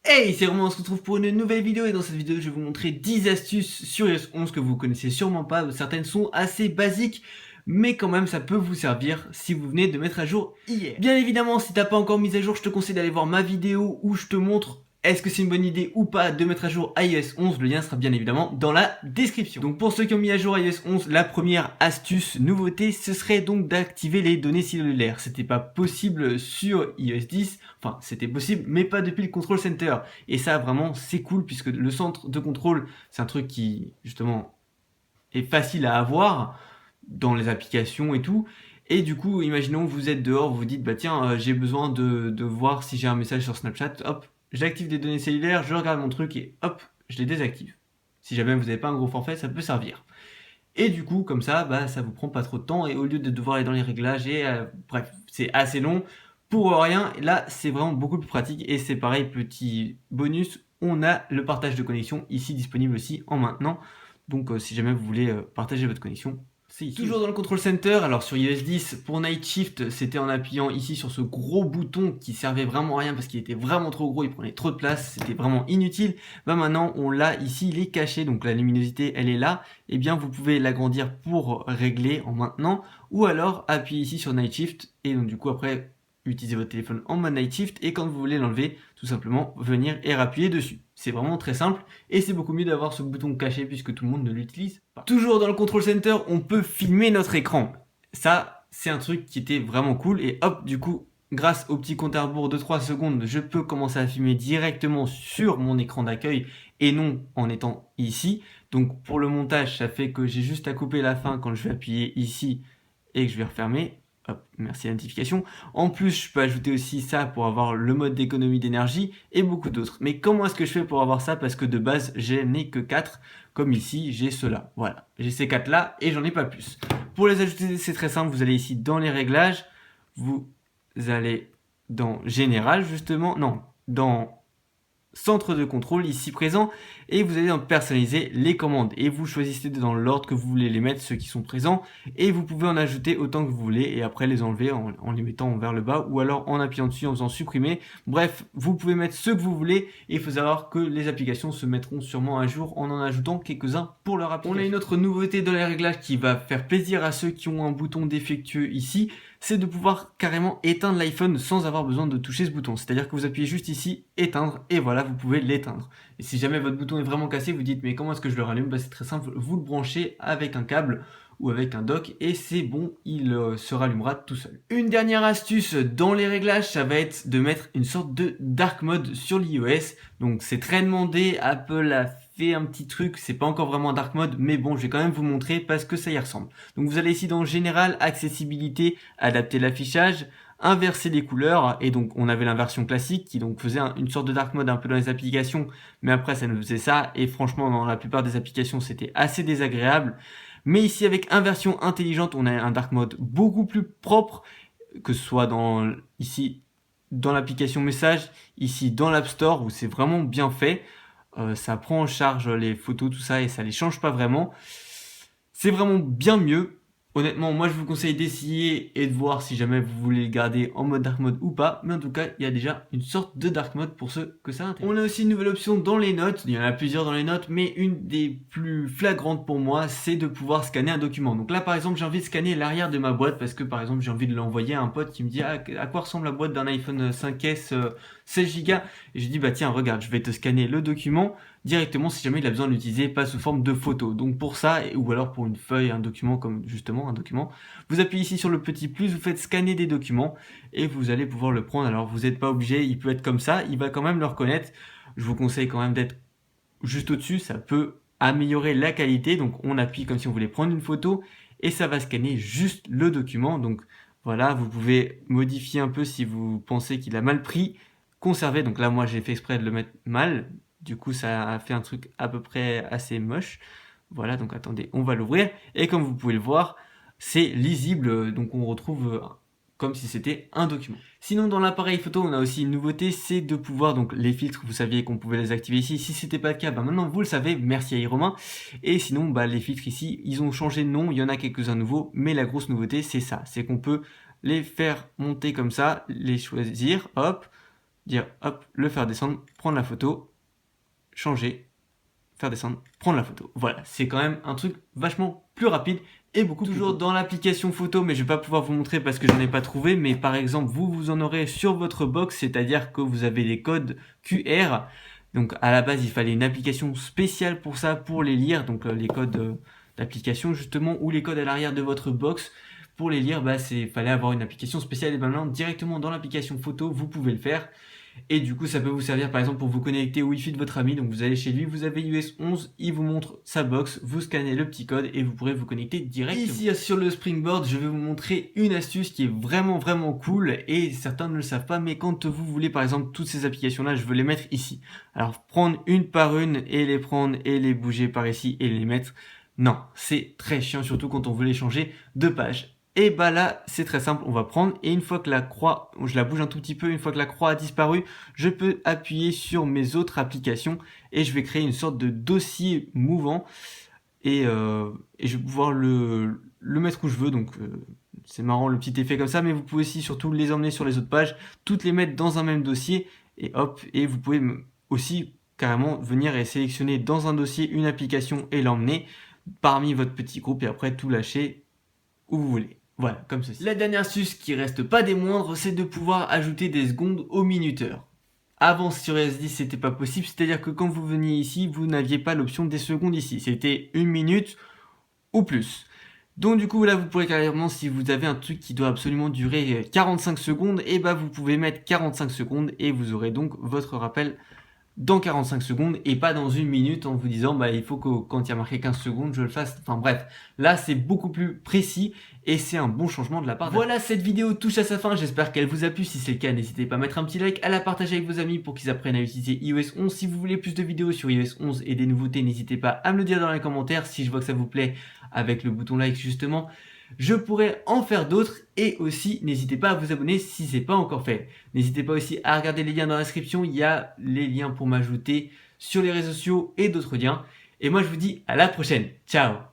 Hey, c'est Romain, on se retrouve pour une nouvelle vidéo et dans cette vidéo je vais vous montrer 10 astuces sur iOS 11 que vous connaissez sûrement pas, certaines sont assez basiques mais quand même ça peut vous servir si vous venez de mettre à jour hier. Bien évidemment si t'as pas encore mis à jour je te conseille d'aller voir ma vidéo où je te montre est-ce que c'est une bonne idée ou pas de mettre à jour iOS 11, le lien sera bien évidemment dans la description. Donc pour ceux qui ont mis à jour iOS 11, la première astuce, nouveauté, ce serait donc d'activer les données cellulaires. C'était pas possible sur iOS 10, enfin c'était possible mais pas depuis le Control Center. Et ça vraiment c'est cool puisque le centre de contrôle c'est un truc qui justement est facile à avoir dans les applications et tout. Et du coup, imaginons vous êtes dehors, vous vous dites bah tiens j'ai besoin de voir si j'ai un message sur Snapchat, hop, j'active des données cellulaires, je regarde mon truc et hop, je les désactive. Si jamais vous n'avez pas un gros forfait, ça peut servir. Et du coup, comme ça, bah, ça vous prend pas trop de temps et au lieu de devoir aller dans les réglages et bref, c'est assez long pour rien. Là, c'est vraiment beaucoup plus pratique et c'est pareil, petit bonus, on a le partage de connexion ici disponible aussi en maintenant. Donc si jamais vous voulez partager votre connexion, c'est ici. Toujours dans le Control Center, alors sur iOS 10, pour Night Shift, c'était en appuyant ici sur ce gros bouton qui servait vraiment à rien parce qu'il était vraiment trop gros, il prenait trop de place, c'était vraiment inutile. Bah maintenant, on l'a ici, il est caché, donc la luminosité, elle est là. Et bien, vous pouvez l'agrandir pour régler en maintenant, ou alors appuyer ici sur Night Shift, et donc du coup après, utilisez votre téléphone en mode Night Shift, et quand vous voulez l'enlever, tout simplement venir et appuyer dessus. C'est vraiment très simple, et c'est beaucoup mieux d'avoir ce bouton caché puisque tout le monde ne l'utilise pas. Toujours dans le Control Center, on peut filmer notre écran. Ça, c'est un truc qui était vraiment cool, et hop, du coup, grâce au petit compte à rebours de 3 secondes, je peux commencer à filmer directement sur mon écran d'accueil, et non en étant ici. Donc pour le montage, ça fait que j'ai juste à couper la fin quand je vais appuyer ici, et que je vais refermer. Hop, merci la notification. En plus, je peux ajouter aussi ça pour avoir le mode d'économie d'énergie et beaucoup d'autres. Mais comment est-ce que je fais pour avoir ça? Parce que de base, je n'ai que 4. Comme ici, j'ai ceux-là. Voilà, j'ai ces 4 là et j'en ai pas plus. Pour les ajouter, c'est très simple. Vous allez ici dans les réglages. Vous allez dans Général, justement. Non, dans centre de contrôle ici présent et vous allez personnaliser les commandes et vous choisissez dans l'ordre que vous voulez les mettre, ceux qui sont présents, et vous pouvez en ajouter autant que vous voulez et après les enlever en les mettant vers le bas ou alors en appuyant dessus en faisant supprimer. Bref, vous pouvez mettre ce que vous voulez et il faut savoir que les applications se mettront sûrement à jour en ajoutant quelques-uns pour leur application. On a une autre nouveauté dans les réglages qui va faire plaisir à ceux qui ont un bouton défectueux ici, c'est de pouvoir carrément éteindre l'iPhone sans avoir besoin de toucher ce bouton. C'est-à-dire que vous appuyez juste ici, éteindre, et voilà, vous pouvez l'éteindre. Et si jamais votre bouton est vraiment cassé, vous dites mais comment est-ce que je le rallume? Bah, c'est très simple, vous le branchez avec un câble ou avec un dock et c'est bon, il se rallumera tout seul. Une dernière astuce dans les réglages, ça va être de mettre une sorte de dark mode sur l'iOS. Donc c'est très demandé, Apple a fait un petit truc, c'est pas encore vraiment un dark mode, mais bon, je vais quand même vous montrer parce que ça y ressemble. Donc vous allez ici dans Général, Accessibilité, Adapter l'affichage, inverser les couleurs, et donc on avait l'inversion classique qui donc faisait une sorte de dark mode un peu dans les applications, mais après ça nous faisait ça, et franchement dans la plupart des applications c'était assez désagréable. Mais ici avec inversion intelligente, on a un dark mode beaucoup plus propre, que ce soit ici dans l'application message, ici dans l'App Store où c'est vraiment bien fait. Ça prend en charge les photos, tout ça, et ça les change pas vraiment. C'est vraiment bien mieux. Honnêtement, moi je vous conseille d'essayer et de voir si jamais vous voulez le garder en mode dark mode ou pas. Mais en tout cas, il y a déjà une sorte de dark mode pour ceux que ça intéresse. On a aussi une nouvelle option dans les notes. Il y en a plusieurs dans les notes, mais une des plus flagrantes pour moi, c'est de pouvoir scanner un document. Donc là, par exemple, j'ai envie de scanner l'arrière de ma boîte parce que, par exemple, j'ai envie de l'envoyer à un pote qui me dit à quoi ressemble la boîte d'un iPhone 5S 16 Go. Et je dis, bah tiens, regarde, je vais te scanner le document directement si jamais il a besoin de l'utiliser, pas sous forme de photo. Donc pour ça, ou alors pour une feuille, un document comme justement un document, vous appuyez ici sur le petit plus, vous faites scanner des documents et vous allez pouvoir le prendre. Alors vous n'êtes pas obligé, il peut être comme ça, il va quand même le reconnaître. Je vous conseille quand même d'être juste au-dessus, ça peut améliorer la qualité. Donc on appuie comme si on voulait prendre une photo et ça va scanner juste le document. Donc voilà, vous pouvez modifier un peu si vous pensez qu'il a mal pris, conserver. Donc là moi j'ai fait exprès de le mettre mal. Du coup, ça a fait un truc à peu près assez moche. Voilà, donc attendez, on va l'ouvrir. Et comme vous pouvez le voir, c'est lisible. Donc on retrouve comme si c'était un document. Sinon, dans l'appareil photo, on a aussi une nouveauté, c'est de pouvoir, donc les filtres, vous saviez qu'on pouvait les activer ici. Si c'était pas le cas, bah maintenant vous le savez, merci à Romain. Et sinon, bah les filtres ici, ils ont changé de nom, il y en a quelques-uns nouveaux, mais la grosse nouveauté, c'est ça. C'est qu'on peut les faire monter comme ça, les choisir, hop, dire hop, le faire descendre, prendre la photo, changer, faire descendre, prendre la photo. Voilà, c'est quand même un truc vachement plus rapide et beaucoup toujours dans l'application photo, mais je vais pas pouvoir vous montrer parce que j'en ai pas trouvé, mais par exemple vous en aurez sur votre box, c'est-à-dire que vous avez les codes QR. Donc à la base il fallait une application spéciale pour ça, pour les lire, donc les codes d'application justement, ou les codes à l'arrière de votre box. Pour les lire, fallait avoir une application spéciale, et maintenant directement dans l'application photo vous pouvez le faire. Et du coup ça peut vous servir par exemple pour vous connecter au Wi-Fi de votre ami. Donc vous allez chez lui, vous avez US 11, il vous montre sa box, vous scannez le petit code et vous pourrez vous connecter directement. Ici sur le Springboard, je vais vous montrer une astuce qui est vraiment cool, et certains ne le savent pas, mais quand vous voulez par exemple toutes ces applications là, je veux les mettre ici. Alors prendre une par une et les prendre et les bouger par ici et les mettre, non, c'est très chiant, surtout quand on veut les changer de page. Et bah là, c'est très simple, on va prendre, et une fois que la croix, je la bouge un tout petit peu, une fois que la croix a disparu, je peux appuyer sur mes autres applications et je vais créer une sorte de dossier mouvant, et je vais pouvoir le mettre où je veux. Donc c'est marrant le petit effet comme ça, mais vous pouvez aussi surtout les emmener sur les autres pages, toutes les mettre dans un même dossier, et hop, et vous pouvez aussi carrément venir et sélectionner dans un dossier une application et l'emmener parmi votre petit groupe, et après tout lâcher où vous voulez. Voilà, comme ceci. La dernière astuce qui reste pas des moindres, c'est de pouvoir ajouter des secondes au minuteur. Avant sur S10 c'était pas possible, c'est-à-dire que quand vous veniez ici, vous n'aviez pas l'option des secondes ici, c'était 1 minute ou plus. Donc du coup là vous pourrez carrément, si vous avez un truc qui doit absolument durer 45 secondes, et bah vous pouvez mettre 45 secondes et vous aurez donc votre rappel dans 45 secondes et pas dans 1 minute en vous disant il faut que quand il y a marqué 15 secondes je le fasse. Enfin bref, là c'est beaucoup plus précis et c'est un bon changement de la part. Voilà, cette vidéo touche à sa fin, j'espère qu'elle vous a plu. Si c'est le cas, n'hésitez pas à mettre un petit like, à la partager avec vos amis pour qu'ils apprennent à utiliser iOS 11. Si vous voulez plus de vidéos sur iOS 11 et des nouveautés, n'hésitez pas à me le dire dans les commentaires. Si je vois que ça vous plaît, avec le bouton like justement, je pourrais en faire d'autres. Et aussi n'hésitez pas à vous abonner si c'est pas encore fait. N'hésitez pas aussi à regarder les liens dans la description, il y a les liens pour m'ajouter sur les réseaux sociaux et d'autres liens. Et moi je vous dis à la prochaine, ciao.